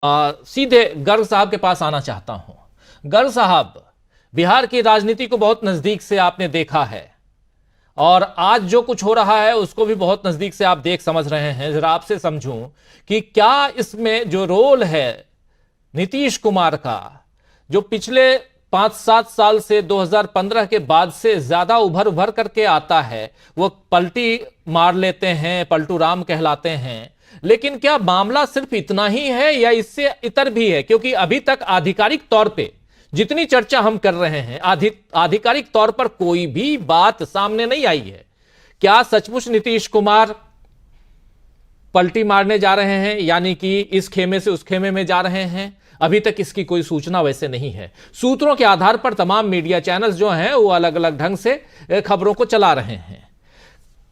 सीधे गर्ग साहब के पास आना चाहता हूं। गर्ग साहब, बिहार की राजनीति को बहुत नजदीक से आपने देखा है और आज जो कुछ हो रहा है उसको भी बहुत नजदीक से आप देख समझ रहे हैं। जरा आपसे समझूं कि क्या इसमें जो रोल है नीतीश कुमार का, जो पिछले 5-7 साल से 2015 के बाद से ज्यादा उभर उभर करके आता है, वो पलटी मार लेते हैं, पलटू राम कहलाते हैं। लेकिन क्या मामला सिर्फ इतना ही है या इससे इतर भी है? क्योंकि अभी तक आधिकारिक तौर पे जितनी चर्चा हम कर रहे हैं, आधिकारिक तौर पर कोई भी बात सामने नहीं आई है। क्या सचमुच नीतीश कुमार पलटी मारने जा रहे हैं, यानी कि इस खेमे से उस खेमे में जा रहे हैं? अभी तक इसकी कोई सूचना वैसे नहीं है। सूत्रों के आधार पर तमाम मीडिया चैनल्स जो हैं वो अलग अलग ढंग से खबरों को चला रहे हैं।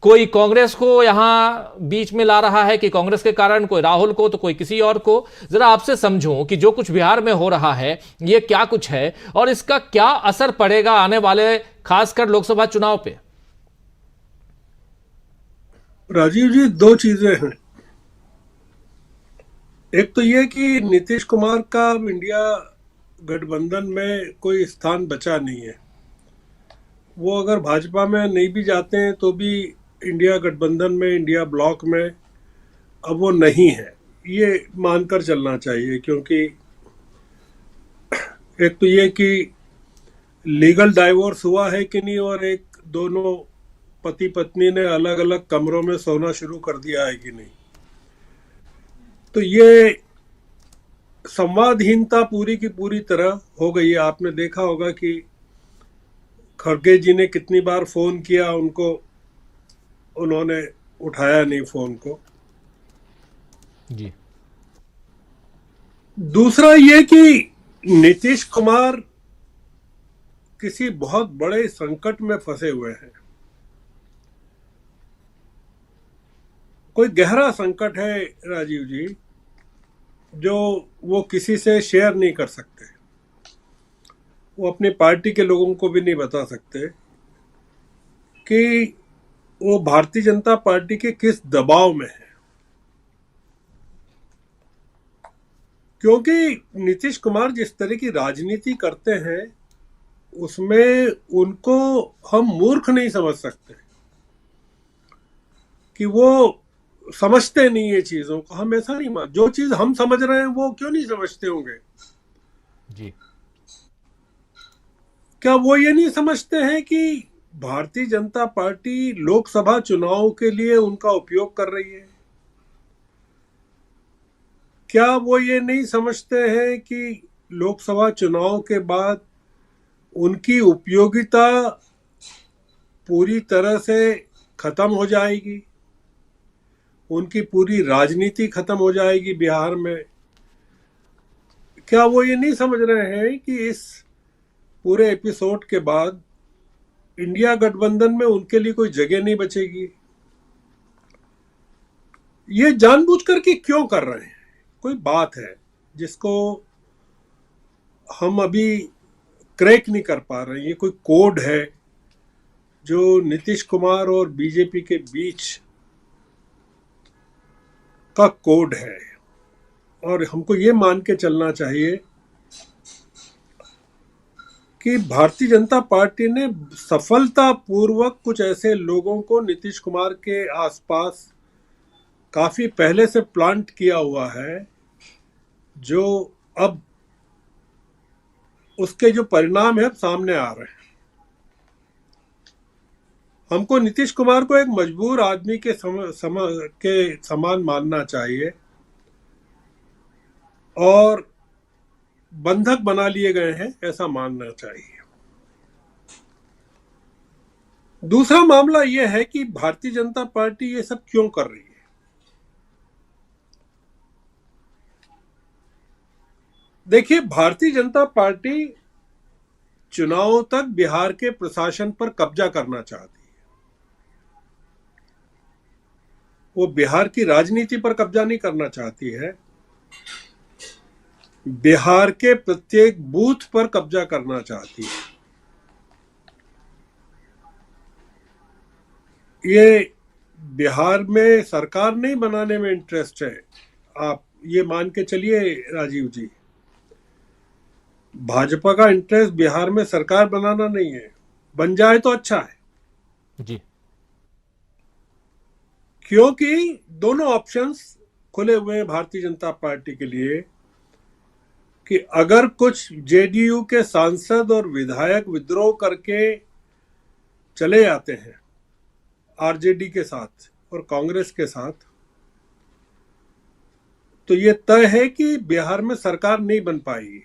कोई कांग्रेस को यहां बीच में ला रहा है कि कांग्रेस के कारण, कोई राहुल को तो कोई किसी और को। जरा आपसे समझूं कि जो कुछ बिहार में हो रहा है ये क्या कुछ है और इसका क्या असर पड़ेगा आने वाले खासकर लोकसभा चुनाव पे। राजीव जी, दो चीजें हैं। एक तो ये कि नीतीश कुमार का इंडिया गठबंधन में कोई स्थान बचा नहीं है। वो अगर भाजपा में नहीं भी जाते हैं तो भी इंडिया गठबंधन में, इंडिया ब्लॉक में अब वो नहीं है, ये मानकर चलना चाहिए। क्योंकि एक तो ये कि लीगल डाइवोर्स हुआ है कि नहीं, और एक दोनों पति पत्नी ने अलग अलग कमरों में सोना शुरू कर दिया है कि नहीं। तो ये संवादहीनता पूरी की पूरी तरह हो गई है। आपने देखा होगा कि खड़गे जी ने कितनी बार फोन किया उनको, उन्होंने उठाया नहीं फोन को। जी। दूसरा ये कि नीतीश कुमार किसी बहुत बड़े संकट में फंसे हुए हैं। कोई गहरा संकट है राजीव जी, जो वो किसी से शेयर नहीं कर सकते। वो अपनी पार्टी के लोगों को भी नहीं बता सकते कि वो भारतीय जनता पार्टी के किस दबाव में है। क्योंकि नीतीश कुमार जिस तरह की राजनीति करते हैं उसमें उनको हम मूर्ख नहीं समझ सकते, कि वो समझते नहीं है चीजों को। हम ऐसा नहीं मान, जो चीज हम समझ रहे हैं वो क्यों नहीं समझते होंगे। जी। क्या वो ये नहीं समझते हैं कि भारतीय जनता पार्टी लोकसभा चुनाव के लिए उनका उपयोग कर रही है? क्या वो ये नहीं समझते हैं कि लोकसभा चुनाव के बाद उनकी उपयोगिता पूरी तरह से खत्म हो जाएगी, उनकी पूरी राजनीति खत्म हो जाएगी बिहार में? क्या वो ये नहीं समझ रहे हैं कि इस पूरे एपिसोड के बाद इंडिया गठबंधन में उनके लिए कोई जगह नहीं बचेगी? ये जानबूझकर के क्यों कर रहे हैं? कोई बात है जिसको हम अभी क्रैक नहीं कर पा रहे हैं। ये कोई कोड है जो नीतीश कुमार और बीजेपी के बीच का कोड है, और हमको ये मान के चलना चाहिए कि भारतीय जनता पार्टी ने सफलतापूर्वक कुछ ऐसे लोगों को नीतीश कुमार के आसपास काफी पहले से प्लांट किया हुआ है, जो अब उसके जो परिणाम है अब सामने आ रहे हैं। हमको नीतीश कुमार को एक मजबूर आदमी के समान मानना चाहिए, और बंधक बना लिए गए हैं ऐसा मानना चाहिए। दूसरा मामला यह है कि भारतीय जनता पार्टी ये सब क्यों कर रही है। देखिए, भारतीय जनता पार्टी चुनावों तक बिहार के प्रशासन पर कब्जा करना चाहती है। वो बिहार की राजनीति पर कब्जा नहीं करना चाहती है, बिहार के प्रत्येक बूथ पर कब्जा करना चाहती है। ये बिहार में सरकार नहीं बनाने में इंटरेस्ट है। आप ये मान के चलिए राजीव जी, भाजपा का इंटरेस्ट बिहार में सरकार बनाना नहीं है, बन जाए तो अच्छा है, जी। क्योंकि दोनों ऑप्शंस खुले हुए हैं भारतीय जनता पार्टी के लिए कि अगर कुछ जेडीयू के सांसद और विधायक विद्रोह करके चले जाते हैं आरजेडी के साथ और कांग्रेस के साथ, तो ये तय है कि बिहार में सरकार नहीं बन पाएगी।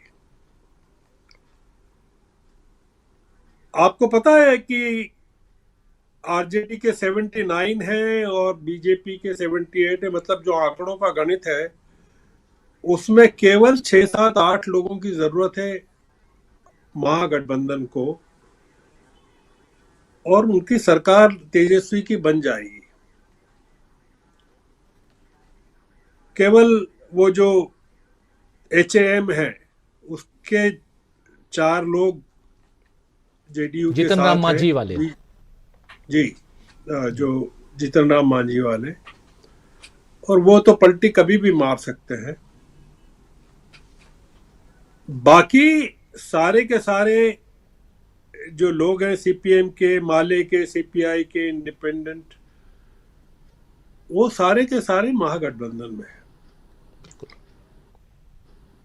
आपको पता है कि आरजेडी के 79 है और बीजेपी के 78 है, मतलब जो आंकड़ों का गणित है उसमें केवल 6, 7, 8 लोगों की जरूरत है महागठबंधन को, और उनकी सरकार तेजस्वी की बन जाएगी। केवल वो जो एचएएम है उसके 4 लोग जेडीयू के जीतन राम साथ मांझी है। वाले। जी, जो जीतन राम मांझी वाले, और वो तो पलटी कभी भी मार सकते हैं। बाकी सारे के सारे जो लोग हैं सीपीएम के, माले के, सीपीआई के, इंडिपेंडेंट, वो सारे के सारे महागठबंधन में है।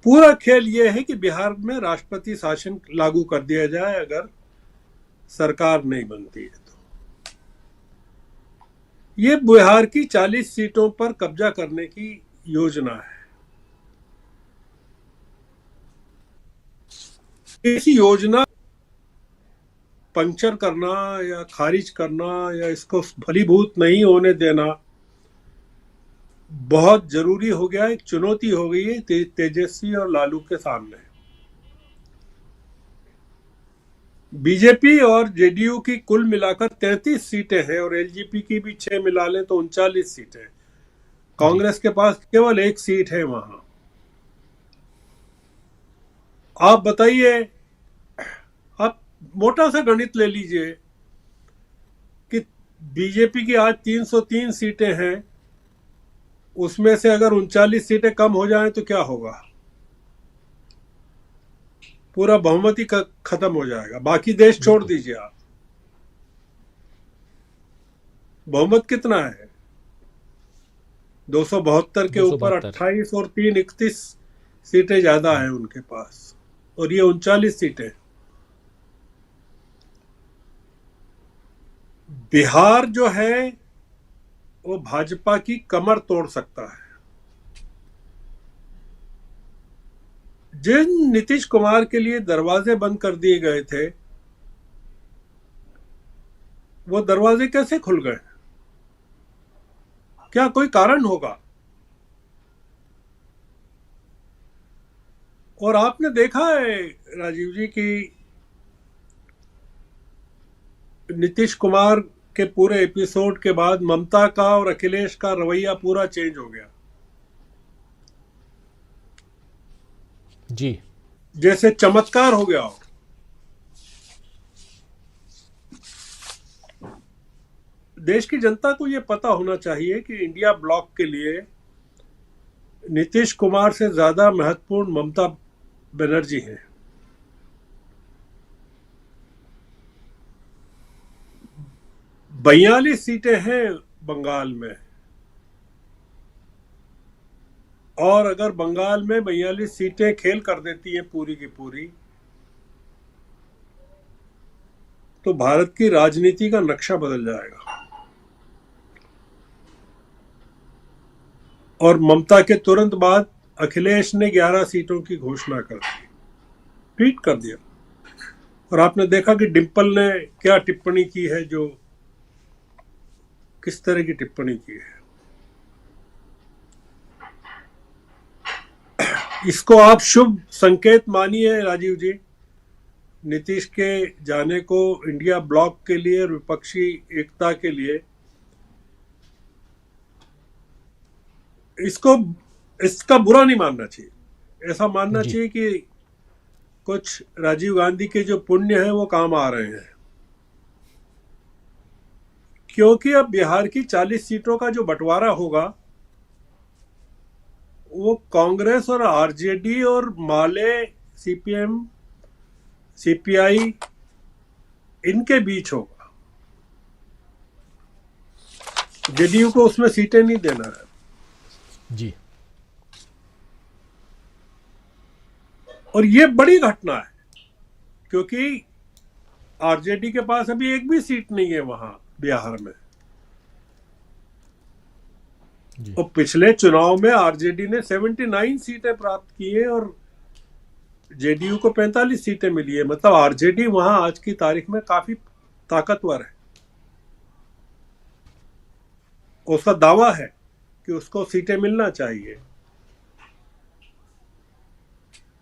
पूरा खेल ये है कि बिहार में राष्ट्रपति शासन लागू कर दिया जाए अगर सरकार नहीं बनती है तो। ये बिहार की 40 सीटों पर कब्जा करने की योजना है। इस योजना पंक्चर करना या खारिज करना या इसको फलीभूत नहीं होने देना बहुत जरूरी हो गया, एक चुनौती हो गई है तेजस्वी और लालू के सामने। बीजेपी और जेडीयू की कुल मिलाकर 33 सीटें हैं और एलजेपी की भी 6 मिला लें तो 39 सीटें। कांग्रेस के पास केवल 1 सीट है वहां। आप बताइए, आप मोटा सा गणित ले लीजिए कि बीजेपी की आज 303 सीटें हैं, उसमें से अगर 39 सीटें कम हो जाएं तो क्या होगा? पूरा बहुमत ही खत्म हो जाएगा। बाकी देश छोड़ दीजिए आप, बहुमत कितना है? 272 के ऊपर 28 और 3 31 सीटें ज्यादा है उनके पास, और ये 39 सीटें। बिहार जो है वो भाजपा की कमर तोड़ सकता है। जिन नीतीश कुमार के लिए दरवाजे बंद कर दिए गए थे, वो दरवाजे कैसे खुल गए? क्या कोई कारण होगा? और आपने देखा है राजीव जी कि नीतीश कुमार के पूरे एपिसोड के बाद ममता का और अखिलेश का रवैया पूरा चेंज हो गया। जी, जैसे चमत्कार हो गया हो। देश की जनता को यह पता होना चाहिए कि इंडिया ब्लॉक के लिए नीतीश कुमार से ज्यादा महत्वपूर्ण ममता बनर्जी हैं। बयालीस सीटें हैं बंगाल में, और अगर बंगाल में 42 सीटें खेल कर देती हैं पूरी की पूरी, तो भारत की राजनीति का नक्शा बदल जाएगा। और ममता के तुरंत बाद अखिलेश ने 11 सीटों की घोषणा कर दी, ट्वीट कर दिया। और आपने देखा कि डिम्पल ने क्या टिप्पणी की है, जो किस तरह की टिप्पणी की है। इसको आप शुभ संकेत मानिए राजीव जी, नीतीश के जाने को इंडिया ब्लॉक के लिए और विपक्षी एकता के लिए। इसका बुरा नहीं मानना चाहिए, ऐसा मानना चाहिए कि कुछ राजीव गांधी के जो पुण्य है वो काम आ रहे हैं। क्योंकि अब बिहार की 40 सीटों का जो बंटवारा होगा वो कांग्रेस और आरजेडी और माले, सीपीएम, सीपीआई, इनके बीच होगा। जेडीयू को उसमें सीटें नहीं देना है। जी और ये बड़ी घटना है, क्योंकि आरजेडी के पास अभी एक भी सीट नहीं है वहां बिहार में। जी और पिछले चुनाव में आरजेडी ने 79 सीटें प्राप्त की है और जेडीयू को 45 सीटें मिली है। मतलब आरजेडी वहां आज की तारीख में काफी ताकतवर है। उसका दावा है कि उसको सीटें मिलना चाहिए।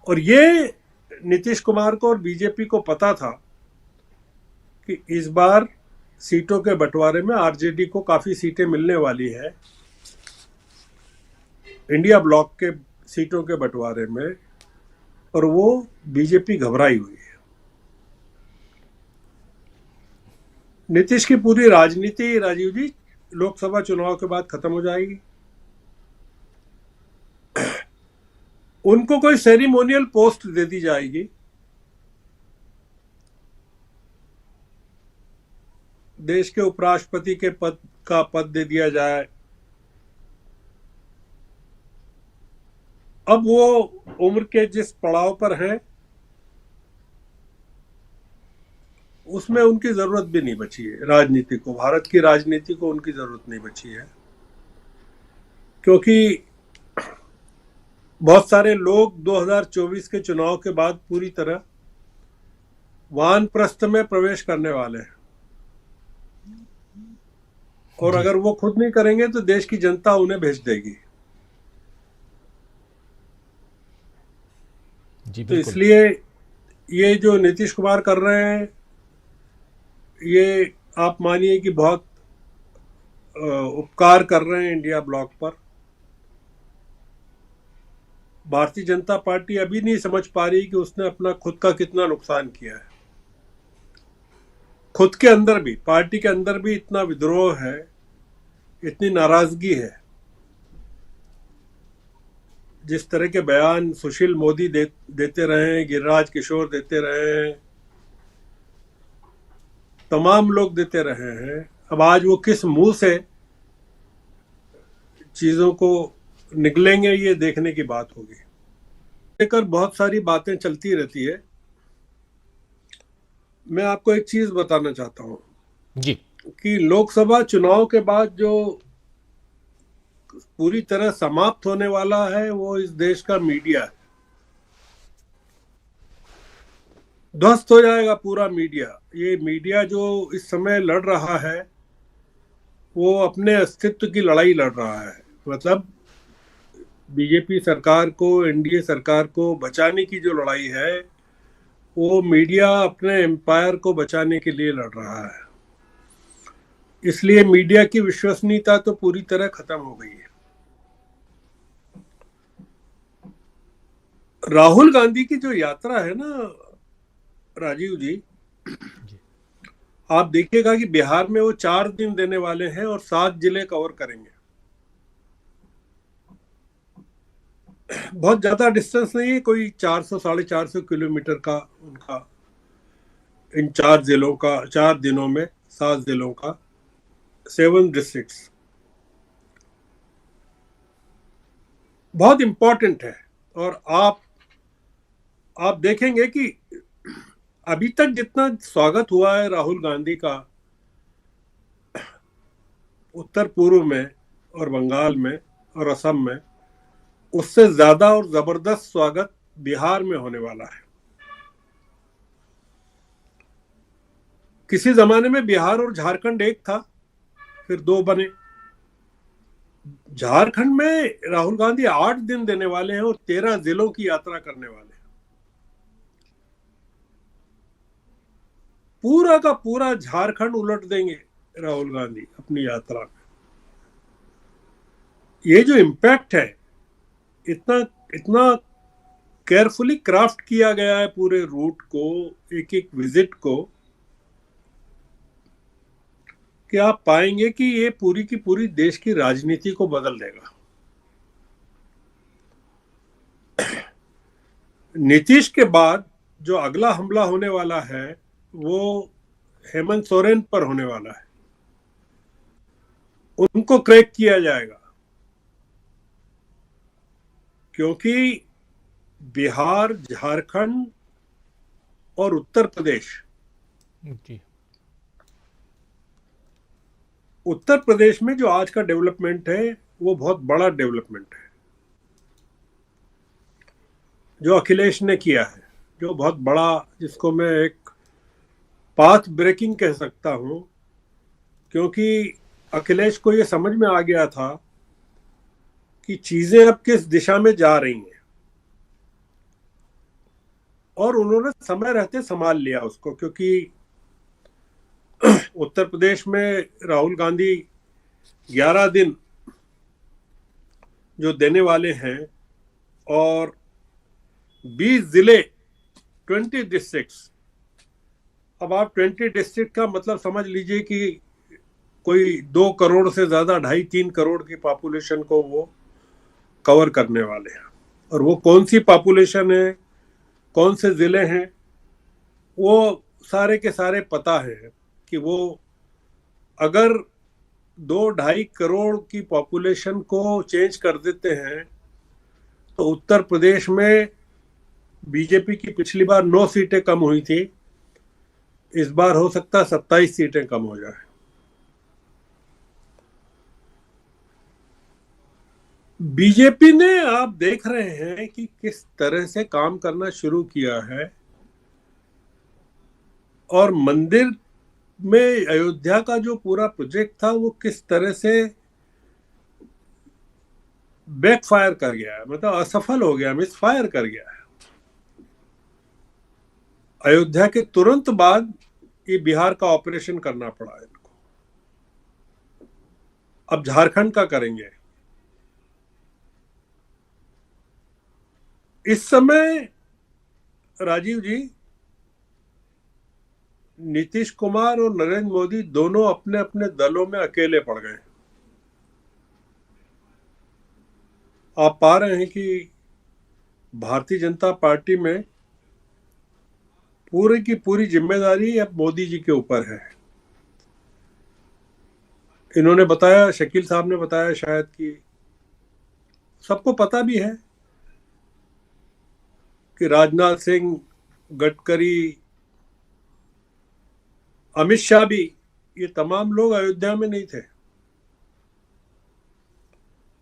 और ये नीतीश कुमार को और बीजेपी को पता था कि इस बार सीटों के बंटवारे में आरजेडी को काफी सीटें मिलने वाली है, इंडिया ब्लॉक के सीटों के बंटवारे में। और वो बीजेपी घबराई हुई है। नीतीश की पूरी राजनीति, राजीव जी, लोकसभा चुनाव के बाद खत्म हो जाएगी। उनको कोई सेरिमोनियल पोस्ट दे दी जाएगी। देश के उपराष्ट्रपति के पद का पद दे दिया जाए। अब वो उम्र के जिस पड़ाव पर हैं, उसमें उनकी जरूरत भी नहीं बची है। राजनीति को, भारत की राजनीति को उनकी जरूरत नहीं बची है, क्योंकि बहुत सारे लोग 2024 के चुनाव के बाद पूरी तरह वानप्रस्थ में प्रवेश करने वाले हैं। और जी अगर वो खुद नहीं करेंगे तो देश की जनता उन्हें भेज देगी। जी तो बिल्कुल। इसलिए ये जो नीतीश कुमार कर रहे हैं, ये आप मानिए कि बहुत उपकार कर रहे हैं इंडिया ब्लॉक पर। भारतीय जनता पार्टी अभी नहीं समझ पा रही कि उसने अपना खुद का कितना नुकसान किया है। खुद के अंदर भी, पार्टी के अंदर भी इतना विद्रोह है, इतनी नाराजगी है। जिस तरह के बयान सुशील मोदी देते रहे हैं, गिरिराज किशोर देते रहे हैं, तमाम लोग देते रहे हैं, अब आज वो किस मुंह से चीजों को निकलेंगे, ये देखने की बात होगी। लेकर बहुत सारी बातें चलती रहती है। मैं आपको एक चीज बताना चाहता हूं जी कि लोकसभा चुनाव के बाद जो पूरी तरह समाप्त होने वाला है, वो इस देश का मीडिया है। ध्वस्त हो जाएगा पूरा मीडिया। ये मीडिया जो इस समय लड़ रहा है, वो अपने अस्तित्व की लड़ाई लड़ रहा है। मतलब बीजेपी सरकार को, एनडीए सरकार को बचाने की जो लड़ाई है, वो मीडिया अपने एम्पायर को बचाने के लिए लड़ रहा है। इसलिए मीडिया की विश्वसनीयता तो पूरी तरह खत्म हो गई है। राहुल गांधी की जो यात्रा है ना राजीव जी, जी आप देखिएगा कि बिहार में वो 4 दिन देने वाले हैं और 7 जिले कवर करेंगे। बहुत ज्यादा डिस्टेंस नहीं है, कोई 400 450 किलोमीटर का उनका इन 4 जिलों का, 4 दिनों में 7 जिलों का, 7 डिस्ट्रिक्ट्स। बहुत इंपॉर्टेंट है। और आप देखेंगे कि अभी तक जितना स्वागत हुआ है राहुल गांधी का उत्तर पूर्व में और बंगाल में और असम में, उससे ज्यादा और जबरदस्त स्वागत बिहार में होने वाला है। किसी जमाने में बिहार और झारखंड एक था, फिर 2 बने। झारखंड में राहुल गांधी 8 दिन देने वाले हैं और 13 जिलों की यात्रा करने वाले हैं। पूरा का पूरा झारखंड उलट देंगे राहुल गांधी अपनी यात्रा में। ये जो इम्पैक्ट है, इतना इतना केयरफुली क्राफ्ट किया गया है पूरे रूट को, एक एक विजिट को, कि आप पाएंगे कि ये पूरी की पूरी देश की राजनीति को बदल देगा। नीतीश के बाद जो अगला हमला होने वाला है वो हेमंत सोरेन पर होने वाला है। उनको क्रैक किया जाएगा, क्योंकि बिहार, झारखंड और उत्तर प्रदेश, जी उत्तर प्रदेश में जो आज का डेवलपमेंट है वो बहुत बड़ा डेवलपमेंट है जो अखिलेश ने किया है, जो बहुत बड़ा, जिसको मैं एक पाथ ब्रेकिंग कह सकता हूं, क्योंकि अखिलेश को ये समझ में आ गया था कि चीजें अब किस दिशा में जा रही हैं, और उन्होंने समय रहते संभाल लिया उसको। क्योंकि उत्तर प्रदेश में राहुल गांधी 11 दिन जो देने वाले हैं और 20 जिले, 20 डिस्ट्रिक्ट्स, अब आप 20 डिस्ट्रिक्ट का मतलब समझ लीजिए कि कोई 2 करोड़ से ज्यादा, 2.5-3 करोड़ की पॉपुलेशन को वो कवर करने वाले हैं। और वो कौन सी पॉपुलेशन है, कौन से जिले हैं, वो सारे के सारे पता है कि वो अगर 2-2.5 करोड़ की पॉपुलेशन को चेंज कर देते हैं तो उत्तर प्रदेश में बीजेपी की पिछली बार 9 सीटें कम हुई थी, इस बार हो सकता है 27 सीटें कम हो जाए। बीजेपी ने, आप देख रहे हैं कि किस तरह से काम करना शुरू किया है, और मंदिर में अयोध्या का जो पूरा प्रोजेक्ट था वो किस तरह से बैकफायर कर गया है, मतलब असफल हो गया, मिसफायर कर गया है। अयोध्या के तुरंत बाद ये बिहार का ऑपरेशन करना पड़ा इनको, अब झारखंड का करेंगे। इस समय राजीव जी, नीतीश कुमार और नरेंद्र मोदी दोनों अपने अपने दलों में अकेले पड़ गए। आप पा रहे हैं कि भारतीय जनता पार्टी में पूरी की पूरी जिम्मेदारी अब मोदी जी के ऊपर है। इन्होंने बताया, शकील साहब ने बताया शायद, कि सबको पता भी है कि राजनाथ सिंह, गडकरी, अमित शाह भी, ये तमाम लोग अयोध्या में नहीं थे।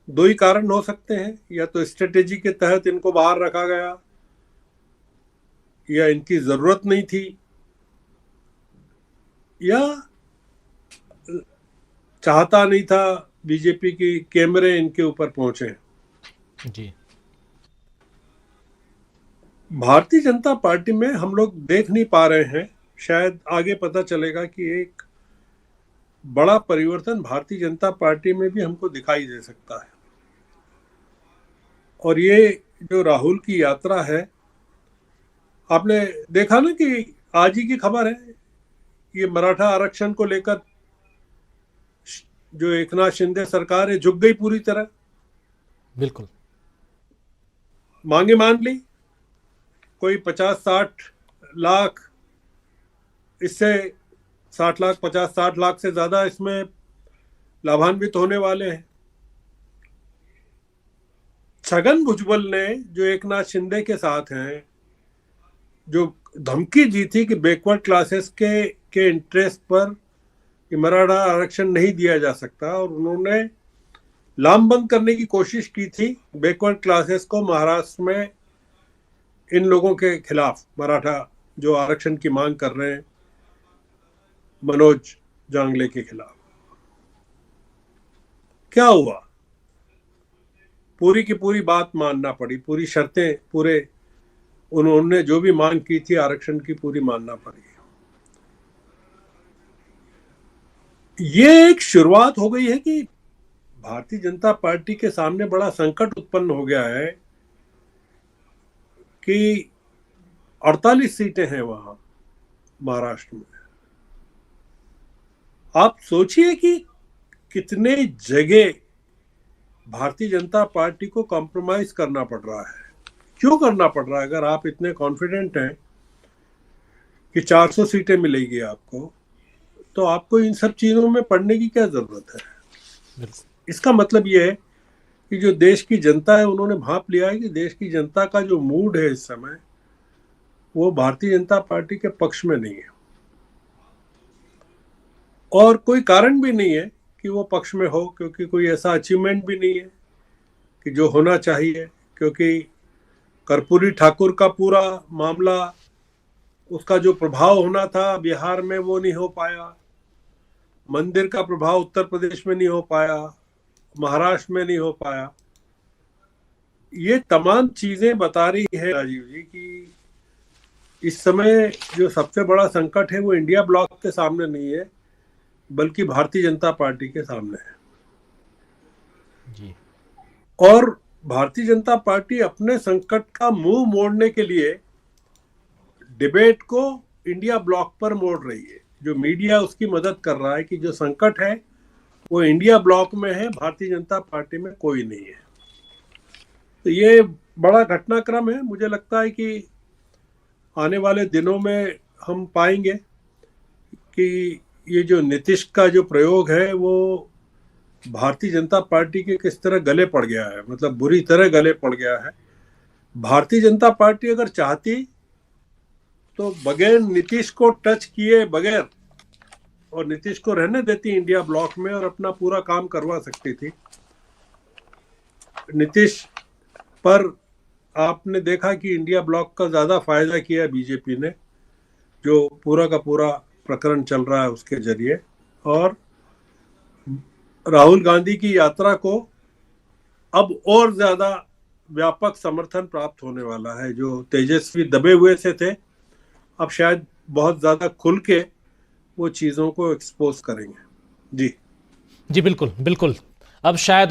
2 ही कारण हो सकते हैं, या तो स्ट्रेटेजी के तहत इनको बाहर रखा गया, या इनकी जरूरत नहीं थी, या चाहता नहीं था बीजेपी की कैमरे इनके ऊपर पहुंचे। जी भारतीय जनता पार्टी में हम लोग देख नहीं पा रहे हैं, शायद आगे पता चलेगा कि एक बड़ा परिवर्तन भारतीय जनता पार्टी में भी हमको दिखाई दे सकता है। और ये जो राहुल की यात्रा है, आपने देखा ना कि आज ही की खबर है, ये मराठा आरक्षण को लेकर जो एकनाथ शिंदे सरकार है झुक गई पूरी तरह, बिल्कुल। मांगे मान ली, कोई 50-60 लाख, इससे 60 लाख, 50-60 लाख से ज्यादा इसमें लाभान्वित होने वाले हैं। छगन भुजबल ने, जो एकनाथ शिंदे के साथ हैं, जो धमकी दी थी कि बैकवर्ड क्लासेस के इंटरेस्ट पर मराठा आरक्षण नहीं दिया जा सकता, और उन्होंने लामबंद करने की कोशिश की थी बैकवर्ड क्लासेस को महाराष्ट्र में, इन लोगों के खिलाफ, मराठा जो आरक्षण की मांग कर रहे हैं, मनोज जांगले के खिलाफ। क्या हुआ? पूरी की पूरी बात मानना पड़ी, पूरी शर्तें, पूरे उन्होंने जो भी मांग की थी आरक्षण की, पूरी मानना पड़ी। ये एक शुरुआत हो गई है कि भारतीय जनता पार्टी के सामने बड़ा संकट उत्पन्न हो गया है कि 48 सीटें हैं वहां महाराष्ट्र में। आप सोचिए कि कितने जगह भारतीय जनता पार्टी को कॉम्प्रोमाइज करना पड़ रहा है, क्यों करना पड़ रहा है? अगर आप इतने कॉन्फिडेंट हैं कि 400 सीटें मिलेगी आपको, तो आपको इन सब चीजों में पढ़ने की क्या जरूरत है? इसका मतलब ये है कि जो देश की जनता है उन्होंने भांप लिया है कि देश की जनता का जो मूड है इस समय वो भारतीय जनता पार्टी के पक्ष में नहीं है, और कोई कारण भी नहीं है कि वो पक्ष में हो, क्योंकि कोई ऐसा अचीवमेंट भी नहीं है कि जो होना चाहिए। क्योंकि कर्पूरी ठाकुर का पूरा मामला, उसका जो प्रभाव होना था बिहार में वो नहीं हो पाया, मंदिर का प्रभाव उत्तर प्रदेश में नहीं हो पाया, महाराष्ट्र में नहीं हो पाया। ये तमाम चीजें बता रही है राजीव जी कि इस समय जो सबसे बड़ा संकट है वो इंडिया ब्लॉक के सामने नहीं है, बल्कि भारतीय जनता पार्टी के सामने है। जी। और भारतीय जनता पार्टी अपने संकट का मुंह मोड़ने के लिए डिबेट को इंडिया ब्लॉक पर मोड़ रही है। जो मीडिया उसकी मदद कर रहा है कि जो संकट है वो इंडिया ब्लॉक में है, भारतीय जनता पार्टी में कोई नहीं है। तो ये बड़ा घटनाक्रम है। मुझे लगता है कि आने वाले दिनों में हम पाएंगे कि ये जो नीतीश का जो प्रयोग है वो भारतीय जनता पार्टी के किस तरह गले पड़ गया है, मतलब बुरी तरह गले पड़ गया है। भारतीय जनता पार्टी अगर चाहती तो बगैर नीतीश को टच किए बगैर और नीतीश को रहने देती इंडिया ब्लॉक में और अपना पूरा काम करवा सकती थी। नीतीश पर आपने देखा कि इंडिया ब्लॉक का ज्यादा फायदा किया बीजेपी ने, जो पूरा का पूरा प्रकरण चल रहा है उसके जरिए। और राहुल गांधी की यात्रा को अब और ज्यादा व्यापक समर्थन प्राप्त होने वाला है। जो तेजस्वी दबे हुए से थे, अब शायद बहुत ज्यादा खुल के वो चीजों को एक्सपोज करेंगे। जी जी, बिल्कुल बिल्कुल। अब शायद